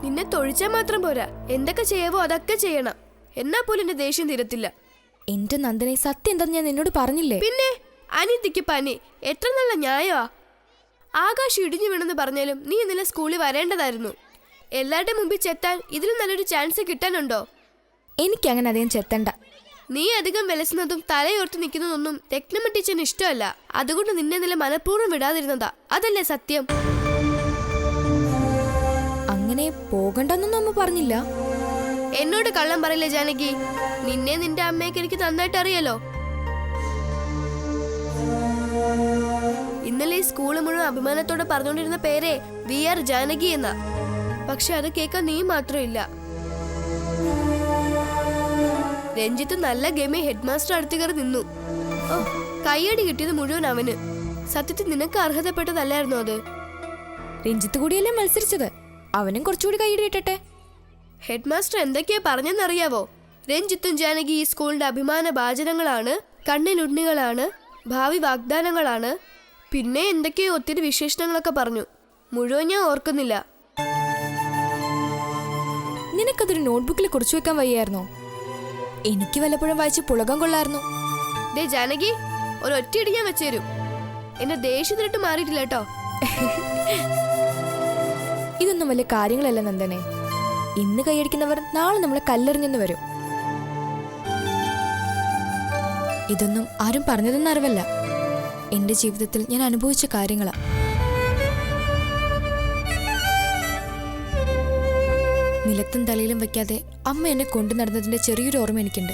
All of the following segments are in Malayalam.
നിന്നെ തൊഴിച്ചാൽ മാത്രം പോരാ, എന്തൊക്കെ ചെയ്യാവോ അതൊക്കെ ചെയ്യണം. എന്നാ പോലും എന്റെ ദേഷ്യം തീരത്തില്ല. എന്റെ നന്ദനെ, സത്യം എന്താന്ന് ഞാൻ നിന്നോട് പറഞ്ഞില്ലേ? പിന്നെ അനിയത്തിക്ക് പനി, എത്ര നല്ല ന്യായമാ. ആകാശം ഇടിഞ്ഞു വീണെന്ന് പറഞ്ഞാലും നീ ഇന്നലെ സ്കൂളിൽ വരേണ്ടതായിരുന്നു. എല്ലാവരുടെ മുമ്പിൽ ചെത്താൻ ഇതിലും നല്ലൊരു ചാൻസ് കിട്ടാനുണ്ടോ? എനിക്കങ്ങനെ അധികം ചെത്തണ്ട. നീ അധികം വിലസുന്നതും തലയോർത്ത് നിൽക്കുന്നതൊന്നും രത്നമ്മ ടീച്ചറിന് ഇഷ്ടമല്ല. അതുകൊണ്ട് നിന്നെ നില മനഃപൂർവ്വം വിടാതിരുന്നതാ. അതല്ലേ സത്യം? അങ്ങനെ പോകണ്ടെന്നൊന്നും അമ്മ പറഞ്ഞില്ല. എന്നോട് കള്ളം പറയില്ലേ ജാനകി. നിന്നെ നിന്റെ അമ്മയ്ക്ക് എനിക്ക് നന്നായിട്ട് അറിയാലോ. ഇന്നലെ ഈ സ്കൂള് മുഴുവൻ അഭിമാനത്തോടെ പറഞ്ഞുകൊണ്ടിരുന്ന പേരെ VR ജാനകി എന്നാ. പക്ഷെ അത് കേൾക്കാൻ നീ മാത്രമില്ല. രഞ്ജിത്ത് നല്ല ഗെയിമേ ഹെഡ് മാസ്റ്റർ അടുത്ത് കയറി നിന്നു. ഓ, കയ്യടി കിട്ടിയത് മുഴുവൻ അവന്. സത്യത്തിൽ നിനക്ക് അർഹതപ്പെട്ടതല്ലായിരുന്നു അത്. രഞ്ജിത്ത് കൂടിയല്ലേ മത്സരിച്ചത്, അവനും കുറച്ചുകൂടി കൈയടി കിട്ടട്ടെ. ഹെഡ് മാസ്റ്റർ എന്തൊക്കെയാ പറഞ്ഞെന്നറിയാവോ? രഞ്ജിത്തും ജാനകി ഈ സ്കൂളിന്റെ അഭിമാന ഭാജനങ്ങളാണ്, കണ്ണിലുണ്ണികളാണ്, ഭാവി വാഗ്ദാനങ്ങളാണ്, പിന്നെ എന്തൊക്കെയോ ഒത്തിരി വിശേഷണങ്ങളൊക്കെ പറഞ്ഞു. മുഴുവൻ ഞാൻ ഓർക്കുന്നില്ല. നിനക്കതൊരു നോട്ട്ബുക്കിൽ കുറിച്ചു വെക്കാൻ വയ്യായിരുന്നോ? എനിക്ക് വല്ലപ്പോഴും വായിച്ച് പുളകം കൊള്ളായിരുന്നു. ദേ ജാനകി, ഒരൊറ്റയിടി ഞാൻ വെച്ചേരും. എന്റെ ദേഷ്യത്തിലിട്ട് മാറിയിട്ടില്ല കേട്ടോ. ഇതൊന്നും വലിയ കാര്യങ്ങളല്ല നന്ദനെ. ഇന്ന് കൈയടിക്കുന്നവർ നാളെ നമ്മളെ കല്ലെറിഞ്ഞെന്ന് വരും. ഇതൊന്നും ആരും പറഞ്ഞതെന്ന് അറിവല്ല, എന്റെ ജീവിതത്തിൽ ഞാൻ അനുഭവിച്ച കാര്യങ്ങളാ. നിലത്തും തലയിലും വെക്കാതെ അമ്മ എന്നെ കൊണ്ടു നടന്നതിന്റെ ചെറിയൊരു ഓർമ്മ എനിക്കുണ്ട്.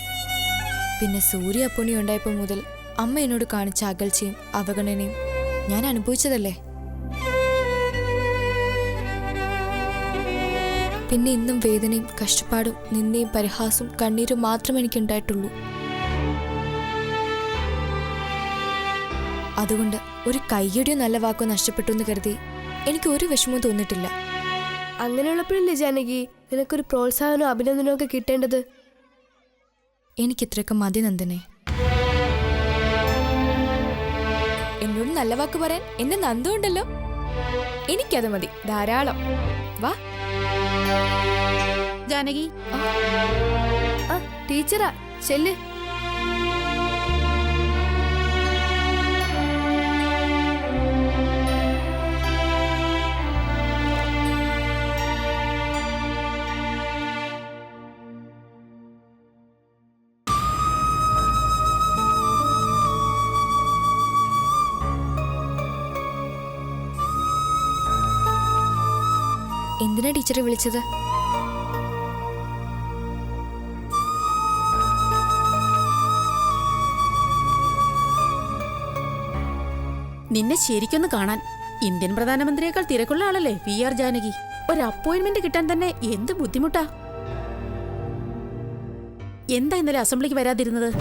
പിന്നെ സൂര്യ അപ്പുണി ഉണ്ടായപ്പോൾ മുതൽ അമ്മ എന്നോട് കാണിച്ച അകൽച്ചയും അവഗണനയും ഞാൻ അനുഭവിച്ചതല്ലേ. പിന്നെ ഇന്നും വേദനയും കഷ്ടപ്പാടും നിന്ദയും പരിഹാസവും കണ്ണീരും മാത്രമേ എനിക്കുണ്ടായിട്ടുള്ളൂ. അതുകൊണ്ട് ഒരു കയ്യടിയോ നല്ല വാക്കോ നഷ്ടപ്പെട്ടു എന്ന് കരുതി എനിക്ക് ഒരു വിഷമവും തോന്നിയിട്ടില്ല. അങ്ങനെയുള്ളപ്പോഴല്ലേ ജാനകി നിനക്കൊരു പ്രോത്സാഹനവും അഭിനന്ദനവും ഒക്കെ കിട്ടേണ്ടത്. എനിക്കിത്രയൊക്കെ മതി നന്ദനെ. എന്നോട് നല്ല വാക്ക് പറയാൻ എന്റെ നന്ദു ഉണ്ടല്ലോ, എനിക്കത് മതി, ധാരാളം. വാ ജാനകി. ആ ടീച്ചറാ, ചെല്ല്. എന്തിനാ ടീച്ചറെ വിളിച്ചത്? നിന്നെ ശരിക്കൊന്ന് കാണാൻ. ഇന്ത്യൻ പ്രധാനമന്ത്രിയേക്കാൾ തിരക്കുള്ള ആളല്ലേ VR ജാനകി. ഒരു അപ്പോയിന്റ്മെന്റ് കിട്ടാൻ തന്നെ എന്ത് ബുദ്ധിമുട്ടാ. എന്താ ഇന്നലെ അസംബ്ലിക്ക് വരാതിരുന്നത്?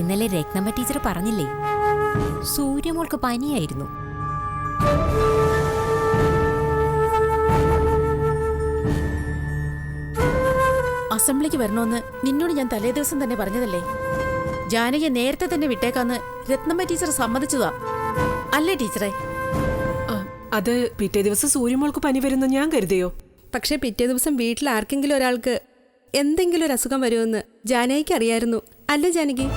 ഇന്നലെ രത്നമ്മ ടീച്ചർ പറഞ്ഞില്ലേ, സൂര്യമോൾക്ക് പനിയായിരുന്നു. അസംബ്ലിക്ക് വരണമെന്ന് നിന്നോട് ഞാൻ തലേ ദിവസം തന്നെ പറഞ്ഞതല്ലേ. ജാനകിയെ നേരത്തെ തന്നെ വിട്ടേക്കാന്ന് രത്നമ്മ ടീച്ചർ സമ്മതിച്ചതാ അല്ലേ ടീച്ചറെ? അത് പിറ്റേ ദിവസം സൂര്യമോൾക്ക് പനി വരുന്ന ഞാൻ കരുതിയോ? പക്ഷെ പിറ്റേ ദിവസം വീട്ടിൽ ആർക്കെങ്കിലും ഒരാൾക്ക് എന്തെങ്കിലും ഒരു അസുഖം വരുമെന്ന് ജാനകിക്ക് അറിയായിരുന്നു, അല്ലേ ജാനകി?